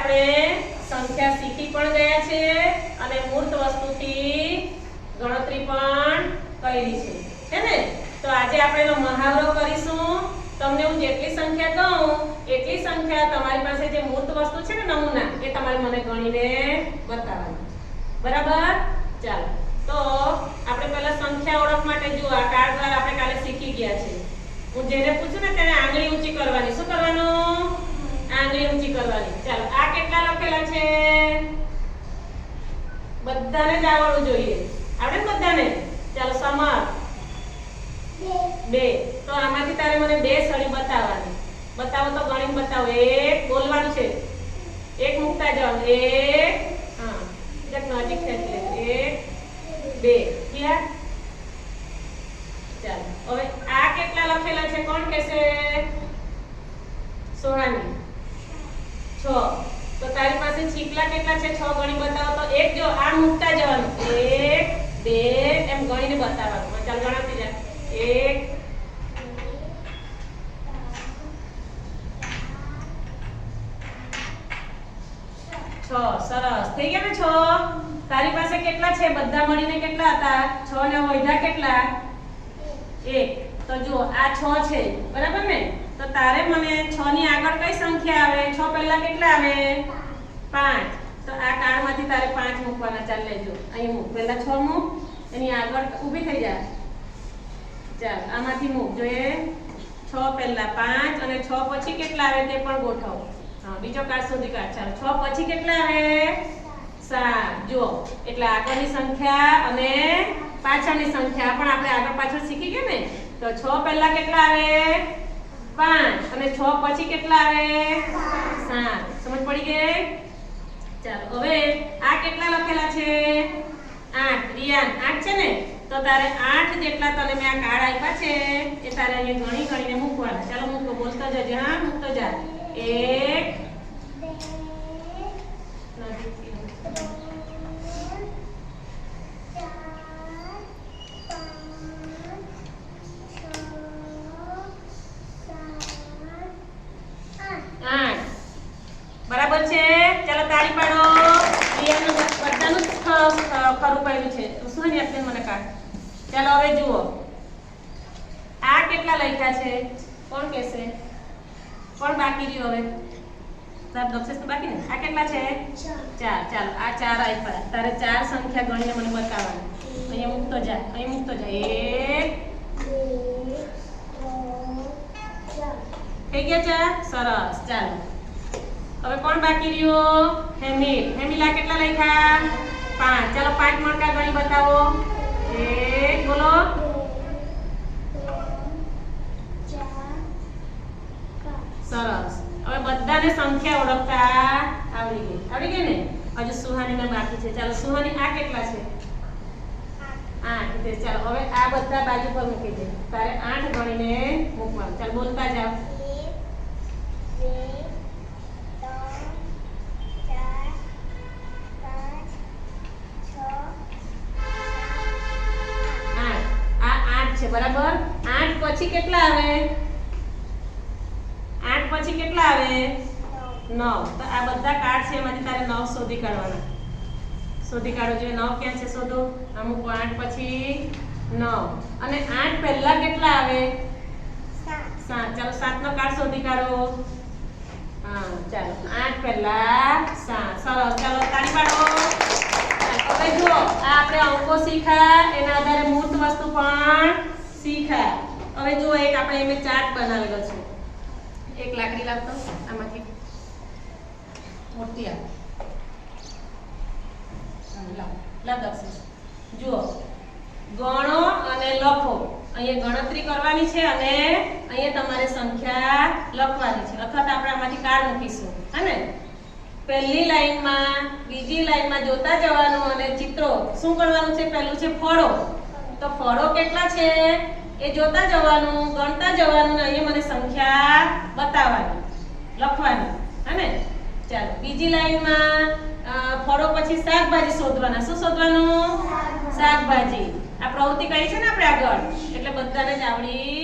આપણે સંખ્યા શીખી પણ ગયા છે અને મૂર્ત વસ્તુથી ગણતરી પણ કરી છે ને? તો આજે આપણે એનો મહાવરો કરીશું. તમને હું જેટલી સંખ્યા કહું એટલી સંખ્યા તમારી પાસે જે મૂર્ત વસ્તુ છે ને નમૂના એ તમારે મને ગણીને બતાવવાની. બરાબર? ચાલો તો આપણે પહેલા સંખ્યા ઓળખ માટે જો આ કાર્ડ દ્વારા આપણે કાલે શીખી ગયા છે. હું જેને પૂછું ને તેને આંગળી ઊંચી કરવાની. શું કરવાનું? આંગળી ઊંચી કરવાની. ચાલો આ કેટલા લખેલા છે? બધાને જ આવડવું જોઈએ. આવડે ને બધાને? ચાલો સમર 2. તો આમાંથી તારે મને 2 સળી બતાવવાની. બતાવો તો ગણીને બતાવો. 1 બોલવાનું છે. 1 મૂકતા જવાનું. 1 હા જક નજીક ખેંચી લે. 1 2 ક્લિયર? ચાલો હવે આ કેટલા લખેલા છે કોણ કહેશે? સોહાની 6. તો તારી પાસે છીપલા કેટલા છે? 6 ગણી બતાવો તો. 1 જો આ મૂકતા જવાનું. 1 2 એમ ગણીને બતાવવાનું. ચાલ ગણાવતી જા. 1 6. સરસ થઈ ગયા ને 6. તારી પાસે કેટલા છે? બધા મળીને કેટલા હતા? 6 ને વધ્યા કેટલા? 1. તો જો આ 6 છે બરાબર ને? તો તારે મને 6 ની આગળ કઈ સંખ્યા આવે? 6 પહેલા કેટલા આવે? 5. તો આ કાર્ડમાંથી તારે 5 મૂકવાના. ચાલ લેજો અહીં મૂક. પહેલા 6 મૂક, એની આગળ ઊભી થઈ જા. ચાલ આમાંથી મૂક. જોઈએ 6 પહેલા 5 અને 6 પછી કેટલા આવે તે પણ ગોઠવો. હા બીજો કાર્ડ સુધી કાઢ. ચાલ 6 પછી કેટલા આવે? 7. જો એટલે આગળની સંખ્યા અને પાછળની સંખ્યા પણ આપણે આગળ પાછળ શીખી ગયા ને? તો 6 પહેલા કેટલા આવે? 5 અને 6 પછી કેટલા આવે? 7. સમજ પડી ગઈ? ચાલો હવે આ કેટલા લખેલા છે? 8. રિયાન 8 છે ને? તો તારે 8 જેટલા તને મેં આ કાર્ડ આપ્યા છે એ તારે અહીંયા ગણીને મૂકવાના. ચાલો મૂકો. બોલતો જજે. હા મૂકતો જા. 1 બરાબર છે? ચાલો તાળી પાડો. રિયાનું બધાનું ખરું પડ્યું છે. શું ને આપને મને કાઢ. ચાલો હવે જુઓ આ કેટલા લખ્યા છે કોણ કહેશે? કોણ બાકી રહ્યો હવે? સાહેબ દક્ષેશ તો બાકી ને? આ કેટલા છે? 4. ચાલો આ 4 આપ્યા. તારે 4 સંખ્યા ગણીને મને બતાવવાની. અહીંયા મૂકતો જા. અહીં મૂકતો જા. 1 2 3 4 થઈ ગયા 4. સરસ. ચાલો હવે કોણ બાકી રહ્યો? હેમિલ. હેમિલા કેટલા લખ્યા? 5. ચાલો 5 મણકા ગણી બતાવો. 1 બોલો. 4 સરસ. હવે બધાને સંખ્યા ઓળખતા આવડી ગઈ. આવડી ગઈ ને? હજુ સુહાનીના બાકી છે. ચાલો સુહાની આ કેટલા છે? 8. ચાલો હવે આ બધા બાજુ પર મૂકી દે. તારે 8 ગણીને મૂકવાનું. ચાલ બોલતા જાવ. 1 2 બરાબર. 8 પછી કેટલા આવે? 8 પછી કેટલા આવે? 9. તો આ બધા કાર્ડ છે એમાંથી તારે 9 શોધી કાઢવાના. શોધી કાઢો. જોઈએ 9 ક્યાં છે શોધો. અમુક 8 પછી 9 અને 8 પહેલા કેટલા આવે? 7. ચાલો 7 નો કાર્ડ શોધી કાઢો. હા ચાલો 8 પહેલા 7. સરસ. ચાલો તાળી પાડો. હવે જો આ આપણે અંકો શીખ્યા એના આધારે મૂર્ત વસ્તુ પણ શીખ્યા. હવે જો એક આપણે એમે ચાર્ટ બનાવેલો છે. એક લાકડી લાવતો આમાંથી મોટી લાવ દક્ષેશ. જુઓ ગણો અને લખો. અહીંયા ગણતરી કરવાની છે અને અહીંયા તમારે સંખ્યા લખવાની છે. અથવા આપણે આમાંથી કાર્ડ મૂકીશું. હે ને? પહેલી લાઈનમાં બીજી લાઈનમાં જોતા જવાનું અને ચિત્રો શું કરવાનું છે? પહેલું છે ફળો. તો ફળો કેટલા છે એ જોતા જવાનું, ગણતા જવાનું, અહીંયા મને સંખ્યા બતાવવાની, લખવાની. હે ને? ચાલો બીજી લાઈનમાં ફળો પછી શાકભાજી શોધવાના. શું શોધવાનું? શાકભાજી. આ પ્રવૃત્તિ કરી છે ને આપણે આગળ, એટલે બધાને જ આવડી